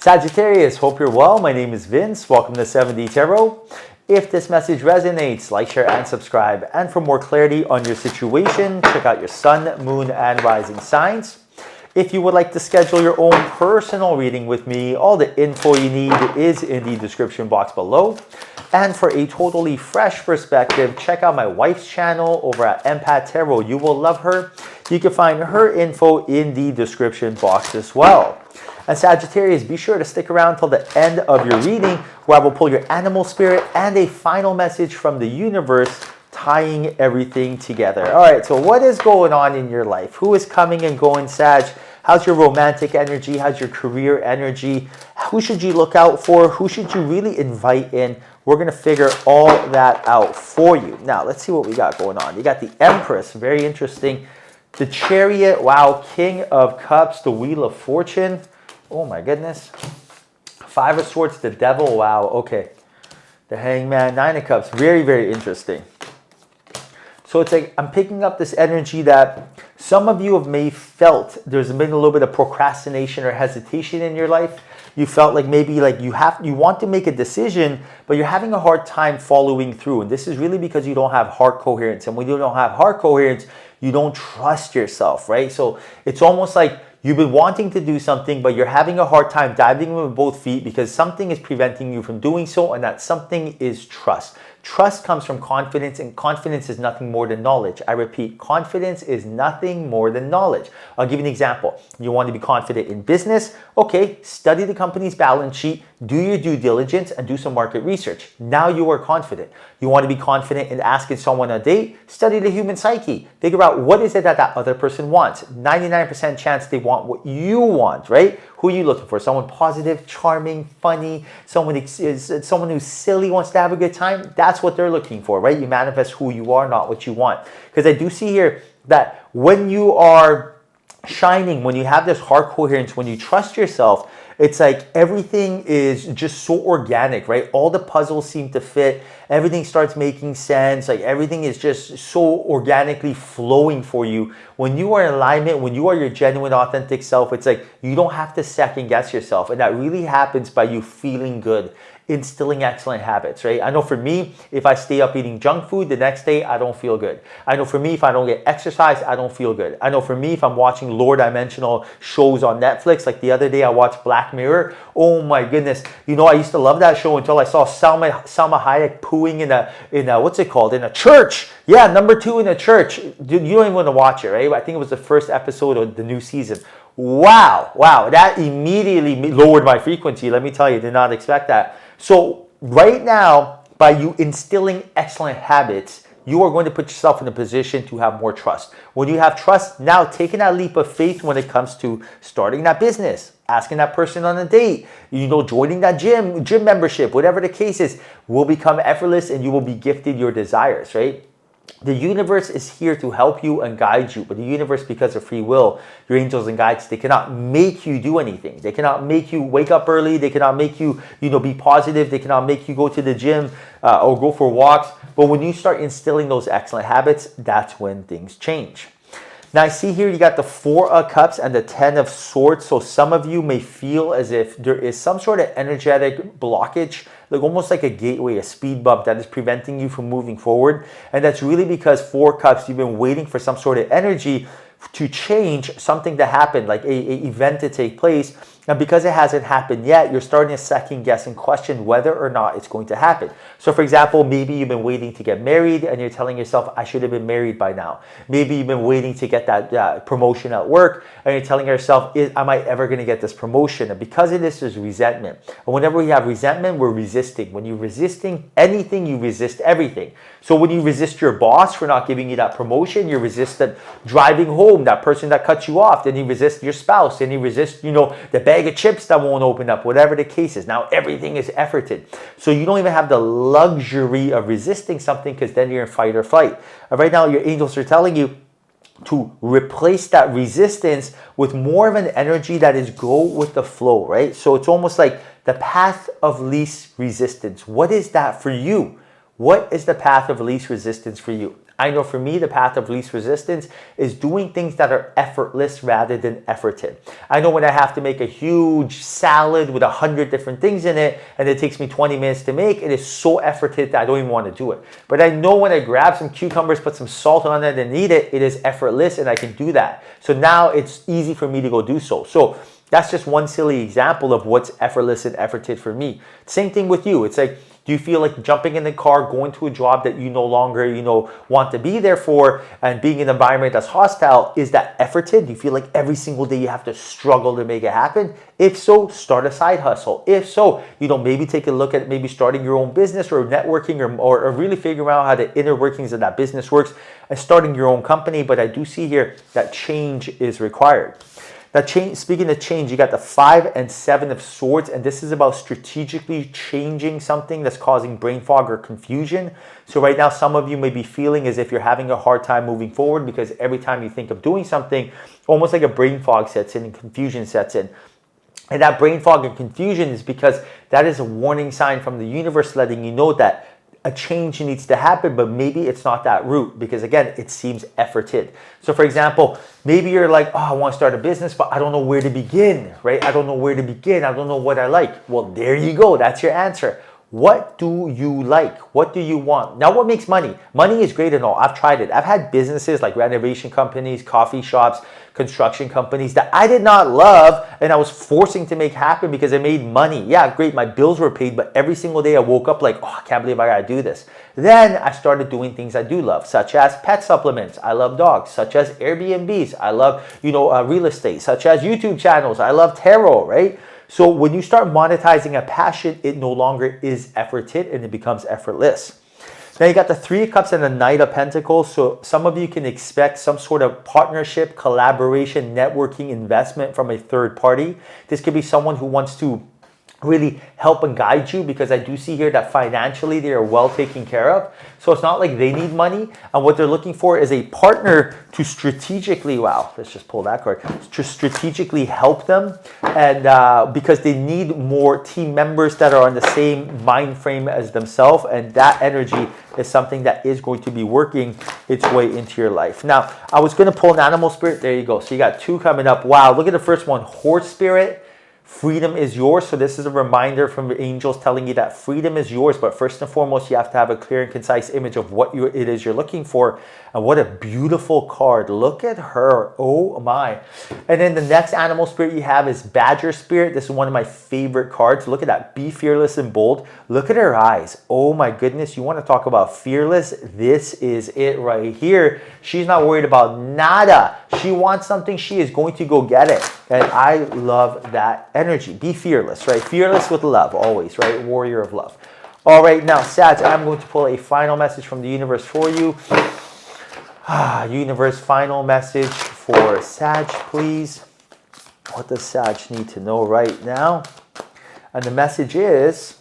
Sagittarius, hope you're well. My name is Vince. Welcome to 7D Tarot. If this message resonates, like, share, and subscribe. And for more clarity on your situation, check out your sun, moon, and rising signs. If you would like to schedule your own personal reading with me, all the info you need is in the description box below. And for a totally fresh perspective, check out my wife's channel over at Empath Tarot. You will love her. You can find her info in the description box as well. And Sagittarius, be sure to stick around till the end of your reading, where I will pull your animal spirit and a final message from the universe, tying everything together. All right, so what is going on in your life? Who is coming and going, Sag? How's your romantic energy? How's your career energy? Who should you look out for? Who should you really invite in? We're going to figure all that out for you. Now, let's see what we got going on. You got the Empress, very interesting. The Chariot, wow. King of Cups, the Wheel of Fortune. Oh my goodness. Five of Swords, the Devil, wow. Okay. The Hangman, Nine of Cups, very, very interesting. So it's like I'm picking up this energy that some of you have may felt there's been a little bit of procrastination or hesitation in your life. You felt like maybe like you want to make a decision, but you're having a hard time following through. And this is really because you don't have heart coherence. And when you don't have heart coherence, you don't trust yourself, right? So it's almost like you've been wanting to do something, but you're having a hard time diving in with both feet because something is preventing you from doing so, and that something is trust. Trust comes from confidence, and confidence is nothing more than knowledge. I repeat, confidence is nothing more than knowledge. I'll give you an example. You want to be confident in business? Okay, study the company's balance sheet, do your due diligence, and do some market research. Now you are confident. You want to be confident in asking someone on a date? Study the human psyche. Figure out what is it that that other person wants. 99% chance they want what you want, right? Who are you looking for? Someone positive, charming, funny, someone who's silly, wants to have a good time? That's what they're looking for, right? You manifest who you are, not what you want. Because I do see here that when you are shining, when you have this heart coherence, when you trust yourself, it's like everything is just so organic, right? All the puzzles seem to fit. Everything starts making sense. Like everything is just so organically flowing for you. When you are in alignment, when you are your genuine, authentic self, it's like you don't have to second guess yourself. And that really happens by you feeling good, instilling excellent habits, right? I know for me, if I stay up eating junk food, the next day, I don't feel good. I know for me, if I don't get exercise, I don't feel good. I know for me, if I'm watching lower dimensional shows on Netflix, like the other day I watched Black Mirror, oh my goodness. You know, I used to love that show until I saw Salma Hayek pooing in a, what's it called? In a church. Yeah, number 2 in a church. Dude, you don't even want to watch it, right? I think it was the first episode of the new season. Wow, that immediately lowered my frequency. Let me tell you, did not expect that. So right now, by you instilling excellent habits, you are going to put yourself in a position to have more trust. When you have trust, now taking that leap of faith when it comes to starting that business, asking that person on a date, joining that gym membership, whatever the case is, will become effortless and you will be gifted your desires, right? The universe is here to help you and guide you, but the universe, because of free will, your angels and guides, they cannot make you do anything. They cannot make you wake up early. They cannot make you, be positive. They cannot make you go to the gym or go for walks. But when you start instilling those excellent habits, that's when things change. Now I see here you got the 4 of Cups and the 10 of Swords. So some of you may feel as if there is some sort of energetic blockage, like almost like a gateway, a speed bump that is preventing you from moving forward. And that's really because 4 Cups, you've been waiting for some sort of energy to change, something to happen, like a event to take place. And because it hasn't happened yet, you're starting to second guess and question whether or not it's going to happen. So for example, maybe you've been waiting to get married and you're telling yourself, I should have been married by now. Maybe you've been waiting to get that promotion at work and you're telling yourself, am I ever going to get this promotion? And because of this, there's resentment. And whenever we have resentment, we're resisting. When you're resisting anything, you resist everything. So when you resist your boss for not giving you that promotion, you resist that driving home, that person that cut you off, then you resist your spouse, then you resist, the bag of chips that won't open up, whatever the case is. Now everything is efforted. So you don't even have the luxury of resisting something because then you're in fight or flight. Right now, your angels are telling you to replace that resistance with more of an energy that is go with the flow, right? So it's almost like the path of least resistance. What is that for you? What is the path of least resistance for you? I know for me, the path of least resistance is doing things that are effortless rather than efforted. I know when I have to make a huge salad with 100 different things in it and it takes me 20 minutes to make, it is so efforted that I don't even want to do it. But I know when I grab some cucumbers, put some salt on it and eat it, it is effortless and I can do that. So now it's easy for me to go do so. So that's just one silly example of what's effortless and efforted for me. Same thing with you. It's like, do you feel like jumping in the car, going to a job that you no longer, want to be there for, and being in an environment that's hostile, is that efforted? Do you feel like every single day you have to struggle to make it happen? If so, start a side hustle. If so, maybe take a look at maybe starting your own business or networking or really figuring out how the inner workings of that business works and starting your own company. But I do see here that change is required. Now, speaking of change, you got the 5 and 7 of swords, and this is about strategically changing something that's causing brain fog or confusion. So right now, some of you may be feeling as if you're having a hard time moving forward because every time you think of doing something, almost like a brain fog sets in and confusion sets in. And that brain fog and confusion is because that is a warning sign from the universe letting you know that a change needs to happen, but maybe it's not that route because, again, it seems efforted. So, for example, maybe you're like, oh, I want to start a business, but I don't know where to begin, right? I don't know where to begin. I don't know what I like. Well, there you go. That's your answer. What do you like? What do you want? Now, what makes money? Money is great and all. I've tried it. I've had businesses like renovation companies, coffee shops, construction companies that I did not love and I was forcing to make happen because I made money. Yeah, great. My bills were paid, but every single day I woke up like, oh, I can't believe I gotta do this. Then I started doing things I do love, such as pet supplements. I love dogs, such as Airbnbs. I love, real estate, such as YouTube channels. I love tarot, right? So when you start monetizing a passion, it no longer is efforted and it becomes effortless. Now you got the 3 of Cups and the Knight of Pentacles. So some of you can expect some sort of partnership, collaboration, networking, investment from a third party. This could be someone who wants to really help and guide you because I do see here that financially they are well taken care of. So it's not like they need money. And what they're looking for is a partner to strategically, let's just pull that card, to strategically help them. And because they need more team members that are on the same mind frame as themselves. And that energy is something that is going to be working its way into your life. Now, I was going to pull an animal spirit. There you go. So you got 2 coming up. Wow, look at the first one, horse spirit. Freedom is yours. So this is a reminder from the angels telling you that freedom is yours. But first and foremost, you have to have a clear and concise image of what it is you're looking for. And what a beautiful card. Look at her. Oh my. And then the next animal spirit you have is Badger Spirit. This is one of my favorite cards. Look at that. Be fearless and bold. Look at her eyes. Oh my goodness. You want to talk about fearless? This is it right here. She's not worried about nada. She wants something. She is going to go get it. And I love that energy. Be fearless, right? Fearless with love always, right? Warrior of love. All right, now, Sag, I'm going to pull a final message from the universe for you. Universe, final message for Sag, please. What does Sag need to know right now? And the message is,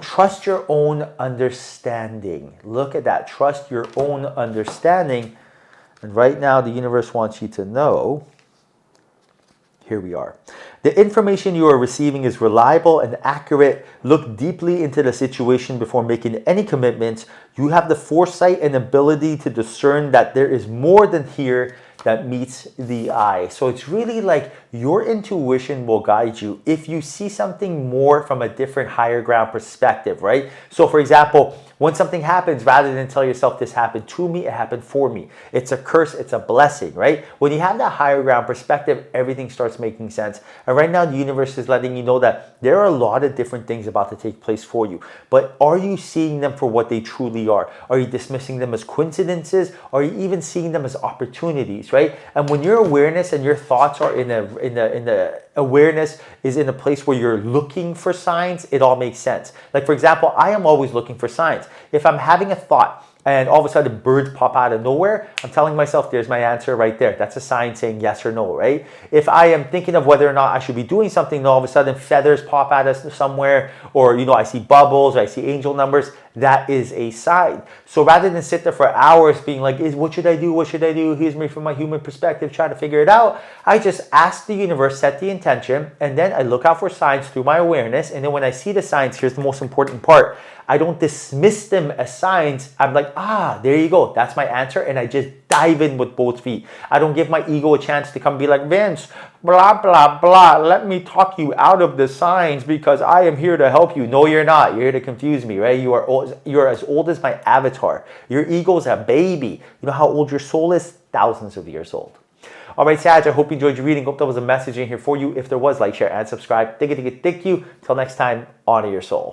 trust your own understanding. Look at that. Trust your own understanding. And right now, the universe wants you to know, here we are. The information you are receiving is reliable and accurate. Look deeply into the situation before making any commitments. You have the foresight and ability to discern that there is more than here that meets the eye. So it's really like your intuition will guide you if you see something more from a different higher ground perspective, right? So for example, when something happens, rather than tell yourself this happened to me, it happened for me. It's a curse, it's a blessing, right? When you have that higher ground perspective, everything starts making sense. And right now the universe is letting you know that there are a lot of different things about to take place for you. But are you seeing them for what they truly are? Are you dismissing them as coincidences? Are you even seeing them as opportunities, right? And when your awareness and your thoughts are in the awareness is in a place where you're looking for signs, it all makes sense. Like for example, I am always looking for signs. If I'm having a thought and all of a sudden birds pop out of nowhere, I'm telling myself, there's my answer right there. That's a sign saying yes or no, right? If I am thinking of whether or not I should be doing something, and all of a sudden feathers pop out of somewhere, or I see bubbles, or I see angel numbers, that is a sign. So rather than sit there for hours being like, what should I do? What should I do? Here's me from my human perspective, trying to figure it out. I just ask the universe, set the intention, and then I look out for signs through my awareness. And then when I see the signs, here's the most important part. I don't dismiss them as signs. I'm like, like, there you go. That's my answer. And I just dive in with both feet. I don't give my ego a chance to come be like, Vince, blah, blah, blah. Let me talk you out of the signs because I am here to help you. No, you're not. You're here to confuse me, right? You're as old as my avatar. Your ego's a baby. You know how old your soul is? Thousands of years old. All right, Sag, I hope you enjoyed your reading. Hope there was a message in here for you. If there was, like, share, and subscribe. Thank you. Till next time, honor your soul.